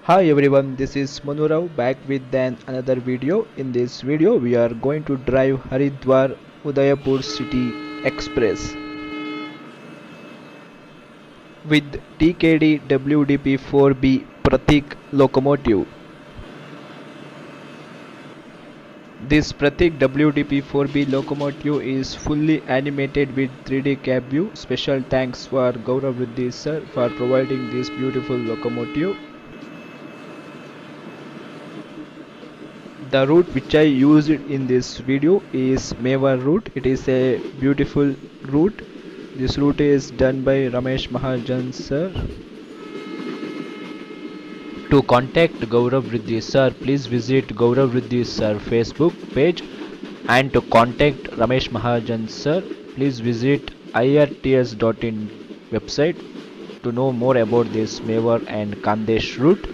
Hi everyone, this is Manurao back with another video. In this video, we are going to drive Haridwar Udaipur City Express with TKD WDP4B Pratik locomotive. This Pratik WDP4B locomotive is fully animated with 3D cab view. Special thanks for Gaurav Riddhi sir for providing this beautiful locomotive. The route which I used in this video is Mewar route. It is a beautiful route. This route is done by Ramesh Mahajan sir. To contact Gaurav Riddhi sir, please visit Gaurav Riddhi sir Facebook page, and to contact Ramesh Mahajan sir, please visit irts.in website to know more about this Mewar and Kandesh route.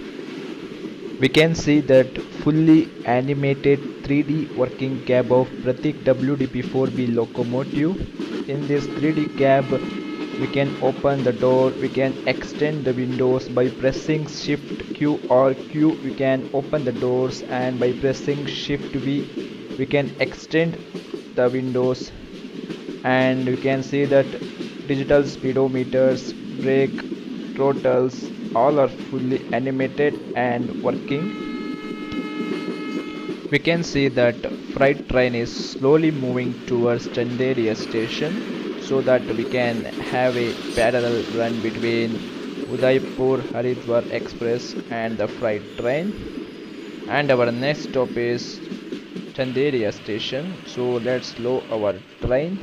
We can see that fully animated 3D working cab of Pratik WDP4B locomotive. In this 3D cab, we can open the door, we can extend the windows by pressing Shift Q or Q. We can open the doors, and by pressing Shift V, we can extend the windows, and we can see that digital speedometers, brake, throttles, all are fully animated and working. We can see that freight train is slowly moving towards Chanderia station so that we can have a parallel run between Udaipur Haridwar Express and the freight train. And our next stop is Chanderia station. So let's slow our train.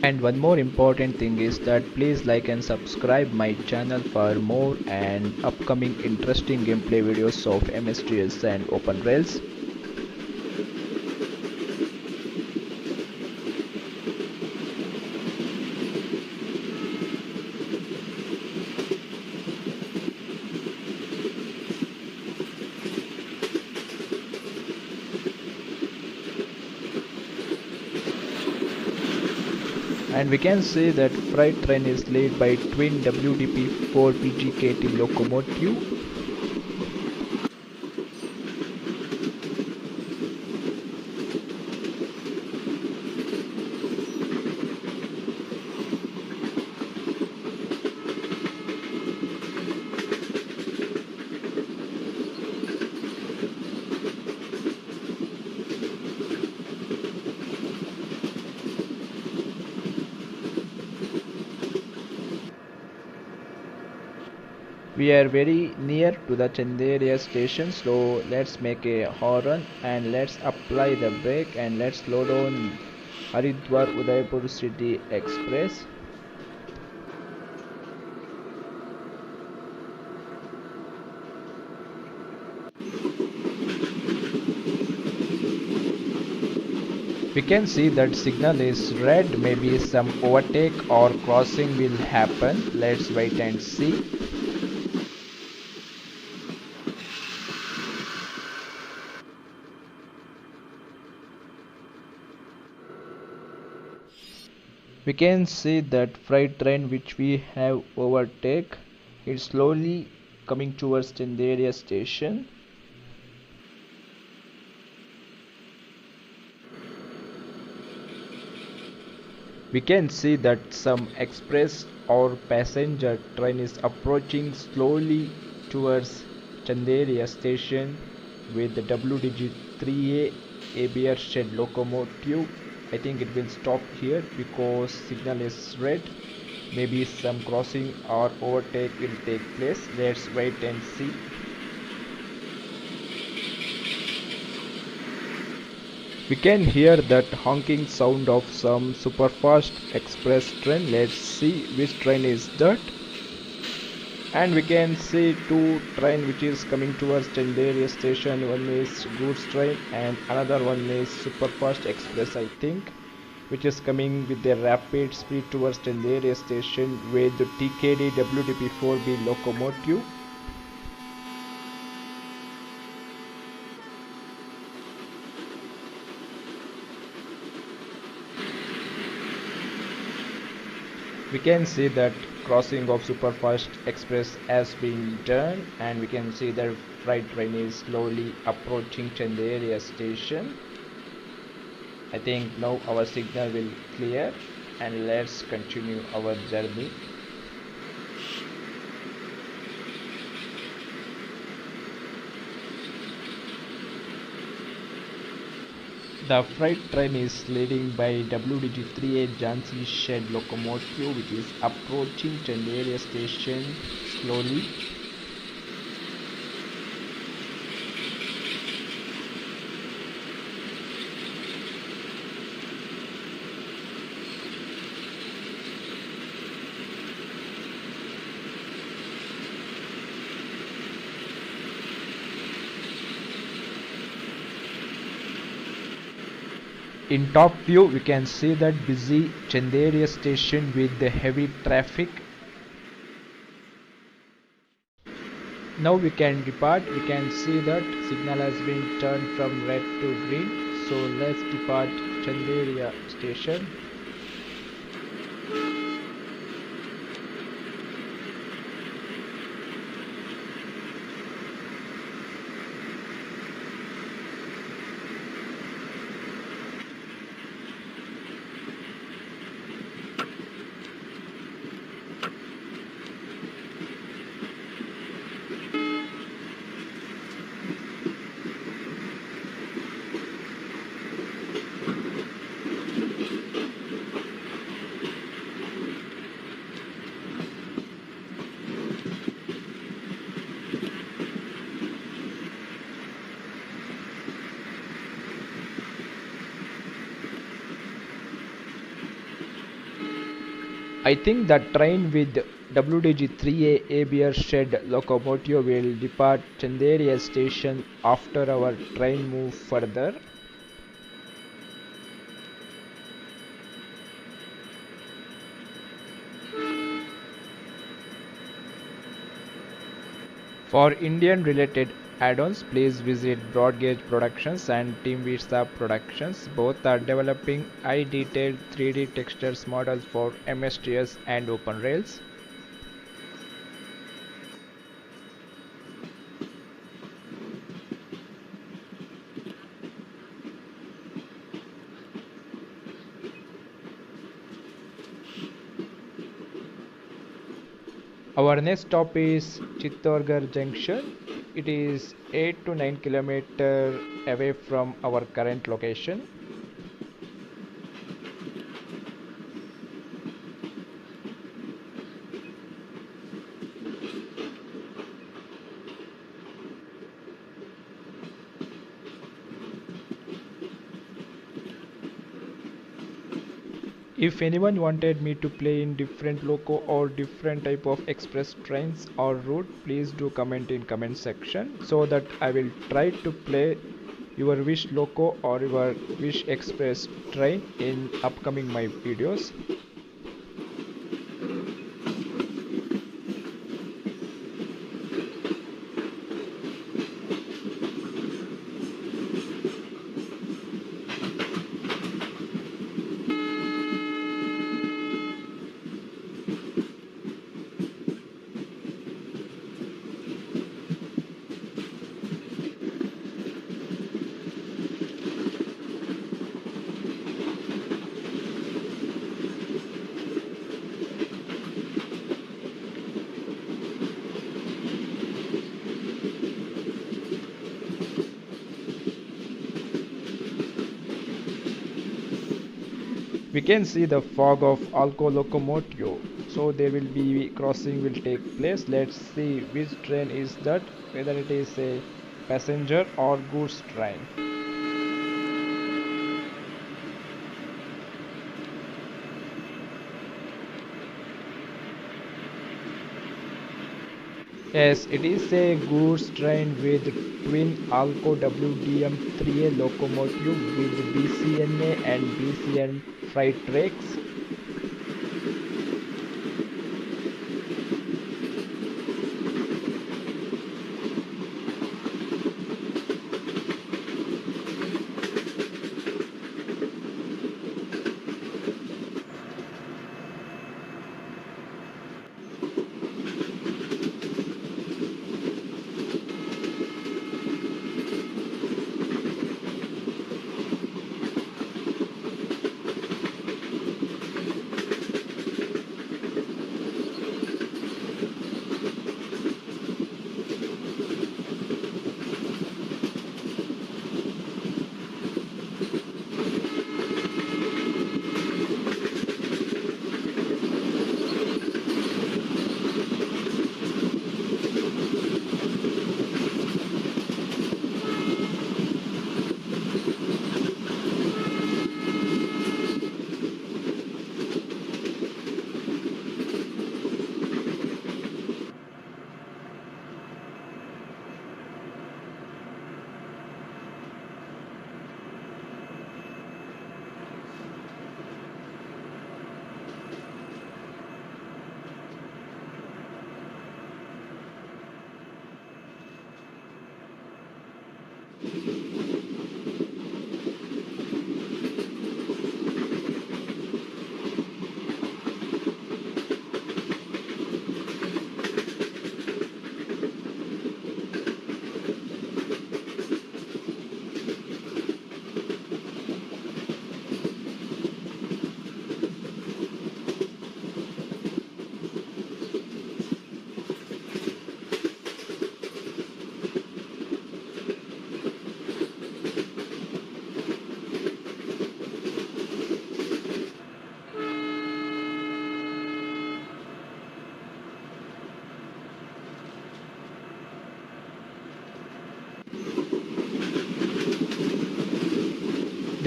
And one more important thing is that please like and subscribe my channel for more and upcoming interesting gameplay videos of MSTS and Open Rails. And we can see that freight train is led by twin WDP4 PGKT locomotive. We are very near to the Chanderia station, so let's make a horn and let's apply the brake and let's slow down Haridwar Udaipur City Express. We can see that signal is red, maybe some overtake or crossing will happen. Let's wait and see. We can see that freight train which we have overtake is slowly coming towards Chanderia station. We can see that some express or passenger train is approaching slowly towards Chanderia station with the WDG3A ABR shed locomotive. I think it will stop here because signal is red. Maybe some crossing or overtake will take place. Let's wait and see. We can hear that honking sound of some superfast express train. Let's see which train is that. And we can see two train which is coming towards Chanderia station. One is goods train and another one is superfast express, I think, which is coming with a rapid speed towards Chanderia station with the TKD WDP4B locomotive. We can see that crossing of superfast express has been done, and we can see the freight train is slowly approaching Chanderia station. I think now our signal will clear, and let's continue our journey. The freight train is leading by WDG-3A Jhansi Shed locomotive, which is approaching Chanderia station slowly. In top view, we can see that busy Chanderia station with the heavy traffic. Now we can depart. We can see that signal has been turned from red to green. So let's depart Chanderia station. I think the train with WDG-3A ABR shed locomotive will depart Chanderia station after our train move further. For Indian related add-ons, please visit Broadgauge Productions and Team Visa Productions. Both are developing high-detailed 3D textures models for MSTS and OpenRails. Our next stop is Chittorgarh Junction. It is 8 to 9 km away from our current location. If anyone wanted me to play in different loco or different type of express trains or route, please do comment in comment section so that I will try to play your wish loco or your wish express train in upcoming my videos. We can see the fog of Alco locomotive, so there will be crossing will take place. Let's see which train is that, whether it is a passenger or goods train. Yes, it is a goods train with twin Alco WDM-3A locomotive with BCNA and BCN freight tracks.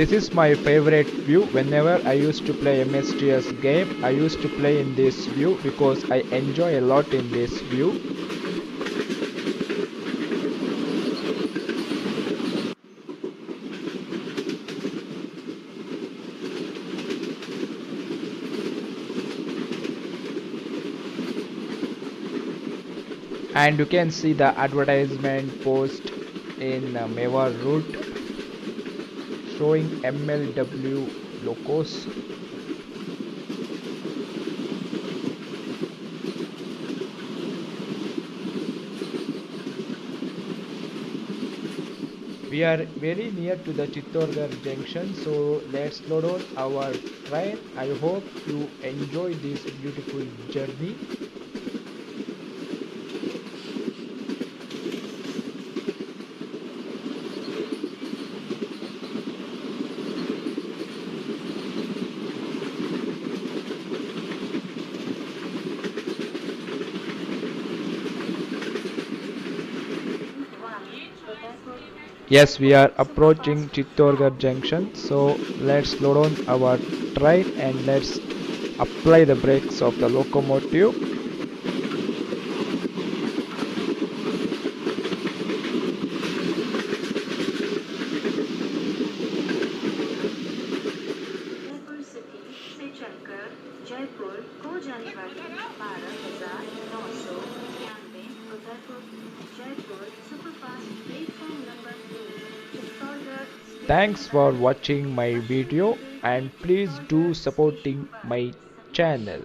This is my favorite view. Whenever I used to play MSTS game, I used to play in this view because I enjoy a lot in this view. And you can see the advertisement post in Mewar route showing MLW locos. We are very near to the Chittorgarh junction, so let's slow down our train. I hope you enjoy this beautiful journey. Yes, we are approaching Chittorgarh junction, so let's slow down our train and let's apply the brakes of the locomotive. Jaipur city से चलकर जयपुर को जाने वाली 12,991 Udaipur Jaipur superfast platform number 2 Chittorgarh Thanks for watching my video and please do supporting my channel.